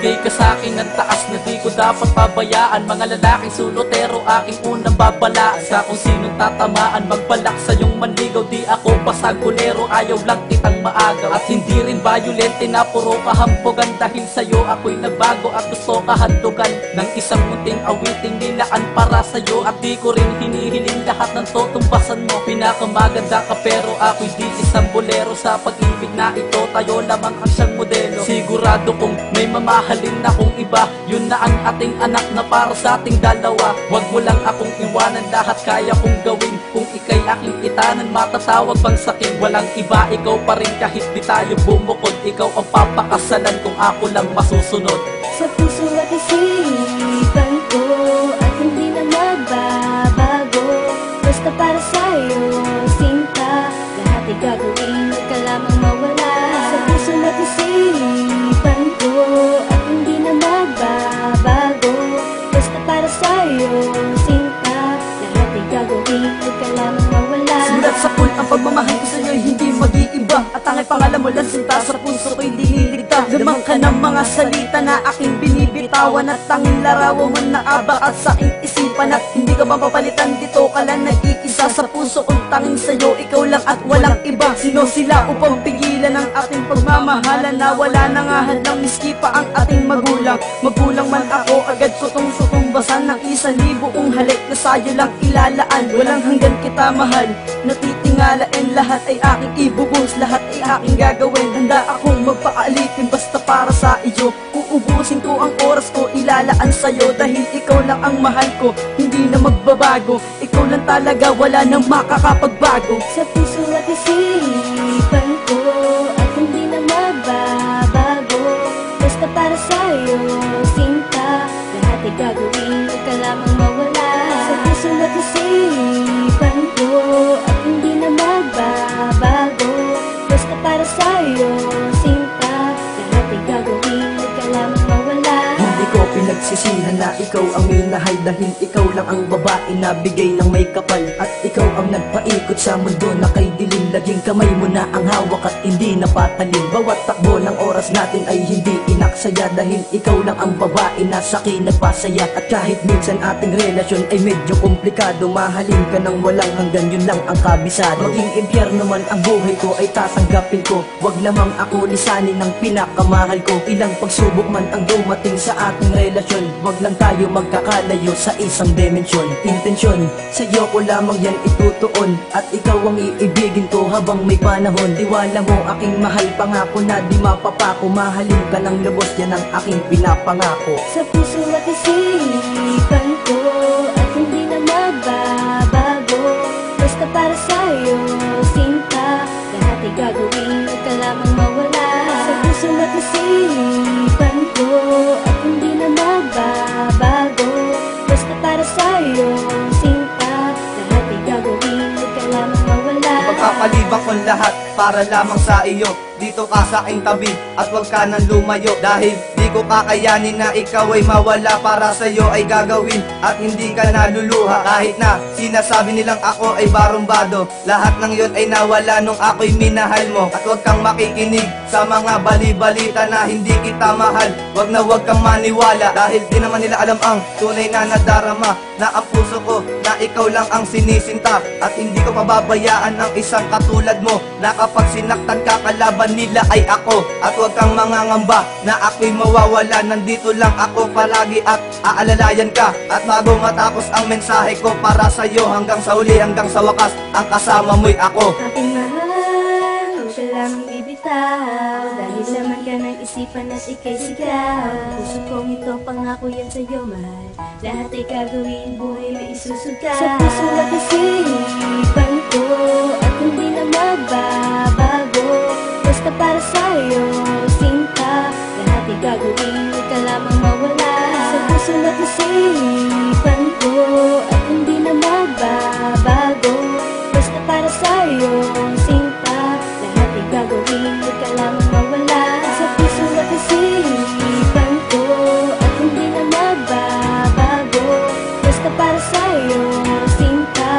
Ibigay ka sa'kin ng taas na di ko dapat pabayaan. Mga lalaking sulotero aking unang babalaan. Sa kung sinong tatamaan, magbalak sa iyong manligaw. Di ako pasagulero, ayaw lang kitang maagaw. At hindi rin violente na puro kahampogan. Dahil sa'yo ako'y nagbago at gusto kahandugan ng isang munting awiting nilaan para sa'yo. At di ko rin hinihiling lahat ng tutumbasan mo. Pinakamaganda ka pero ako'y di isang bolero. Sa pag-ibig na ito, tayo lamang ang siyang modelo. Sigurado kung may mamahalin na kung iba, yun na ang ating anak na para sa ating dalawa. Huwag mo lang akong iwanan, lahat kaya kong gawin. Kung ika'y aking itanan, matatawag bang sakin? Walang iba, ikaw pa rin kahit di tayo bumukod. Ikaw ang papakasalan kung ako lang masusunod. Sa puso at isipan ko, at hindi na magbabago. Basta para sa'yo, sinta, lahat ay gagawin, huwag ka lamang mawala. Sa puso at isipan ko, at hindi na magbabago. Basta para sa'yo, sinta, lahat ay gagawin, huwag ka lamang mawala. Sulat sa pool ang pagmamahal ko sa'yo'y hindi mag-iiba. At tanging pangalan mo lang sinta, sa puso ko'y diniligta. Lamang ka ng mga salita na aking binibitawan. At tanging larawan mo na abakat sa aking isipan. At hindi ka ba papalitan, dito ka lang nag-iisa. Sa puso kong tanging sa'yo, ikaw lang at walang iba. Sino sila upang pigilan ang ating pagmamahalan? Na wala na nga hadlang miski pa ang ating magulang. Magulang man ako, agad sutong-sutong basan ng 1,000 kong halik na sa'yo lang ilalaan. Walang hanggan kita mahal, natitingalain, lahat ay aking ibubuhos, lahat ay aking gagawin. Handa akong magpaalipin basta para sa iyo. Uubusin ko ang oras ko, ilalaan sa'yo. Dahil ikaw lang ang mahal ko, hindi na magbabago. Ikaw lang talaga, wala nang makakapagbago. Sa puso at isipan ko, at hindi na magbabago. Basta para sa'yo, sinta, lahat ay gagawin, huwag ka lamang mawala. Sa puso at isipan ko, at hindi na magbabago. Basta para sa'yo, sinta, lahat ay gagawin, huwag ka lamang mawala. Hindi ko pinagsisihan na ikaw ang minahal. Dahil ikaw lang ang babae na bigay ng may kapal. At ikaw ang nagpaikot sa mundo na kay dilim. Laging kamay mo na ang hawak at hindi napatalim. Bawat takbo ng oras natin ay hindi inaksaya. Dahil ikaw lang ang babae na sa'kin nagpasaya. At kahit minsan ating relasyon ay medyo komplikado, mahalin ka ng walang hanggan, yun lang ang kabisado. Maging impyerno man ang buhay ko ay tatanggapin ko. Wag lamang ako lisanin ng pinakamahal ko. Ilang pagsubok man ang dumating sa ating relasyon, wag lang tayo magkakalayo sa isang dimensyon. Intensyon, sa'yo ko lamang yan itutuon. At ikaw ang iibigin ko habang may panahon. Tiwala mo aking mahal, pangako na di mapapako. Mahalin ka ng lubos, yan ang aking pinapangako. Sa puso at isipan ko, at hindi na magbabago. Basta para sa'yo, sinta, lahat ay gagawin, huwag ka lamang mawala. Sa puso at isipan ko, at hindi na magbabago. Basta para sa'yo, sinta, lahat ay gagawin, huwag ka lamang mawala. Pagpapalibang ko lahat para lamang sa iyo. Dito ka sa aking tabi at huwag ka nang lumayo. Dahil di ko kakayanin na ikaw ay mawala. Para sa'yo ay gagawin at hindi ka naluluha. Kahit na sinasabi nilang ako ay barumbado, lahat ng yun ay nawala nung ako'y minahal mo. At huwag kang makikinig sa mga bali-balita na hindi kita mahal. Huwag kang maniwala, dahil di naman nila alam ang tunay na nadarama. Na ang puso ko na ikaw lang ang sinisinta. At hindi ko pababayaan ang isang katulad mo, na kapag sinaktan ka, kalaban nila ay ako. At huwag kang mangangamba na ako'y mawawala. Nandito lang ako palagi at aalalayan ka. At bago matapos ang mensahe ko para sa'yo, hanggang sa uli, hanggang sa wakas, ang kasama mo'y ako. Aking mahal, huwag ka lamang bibitaw. Dahil laman ka ng isipan at ika'y sigaw. Puso kong ito, pangako yan sa'yo, mahal. Lahat ay gagawin, buhay may isusugal. Sa puso at isipan ko, at hindi na magbabago. Basta para sa'yo, sinta, lahat ay gagawin, huwag ka lamang mawala. Sa puso at isipan ko, at hindi na magbabago. Basta para sa'yo, sinta, lahat ay gagawin, huwag ka lamang mawala. Sa puso at isipan ko, at hindi na magbabago. Basta para sa'yo, sinta,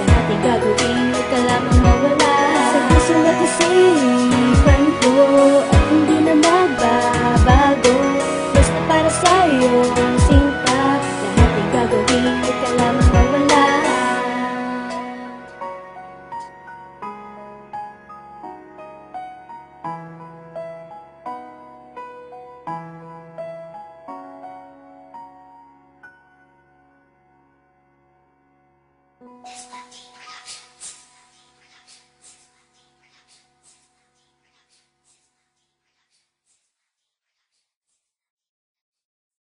lahat ay gagawin, huwag ka lamang mawala. Sa puso at isipan ko, at hindi na magbabago. Basta Yes.